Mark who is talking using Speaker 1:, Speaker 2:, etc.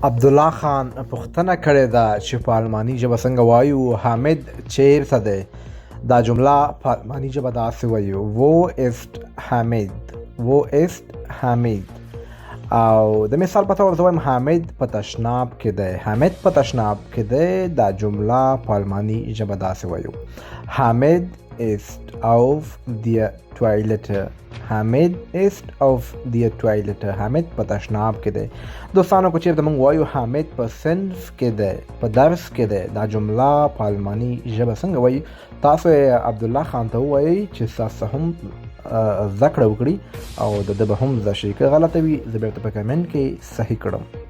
Speaker 1: عبدالله خان پوښتنه کړې ده چې په الماني ژبه څنګه وایو حامد چیرته دی. دا جمله په الماني ژبه داسې وایو wo ist حامد، wo ist حامد. او د مثال په تور زه وایم حامد په تشناب کې دی، حامد په تشناب کې دی. دا جمله په الماني ژبه داسې وایو حامد ist auf der Toilette، حامد ist auf der Toilette. حامد په تشناب کې دی. دوستانو که چېرته موږ وایو حامد په صنف کې دی، په درس کې دی، دا جمله په الماني ژبه څنګه وایي؟ تاسو عبدالله خان ته ووایئ چې ستاسو هم زده کړه وکړي او د ده به هم زده شي. که غلطه وي زه بېرته په کمنټ کې صحیح کړم.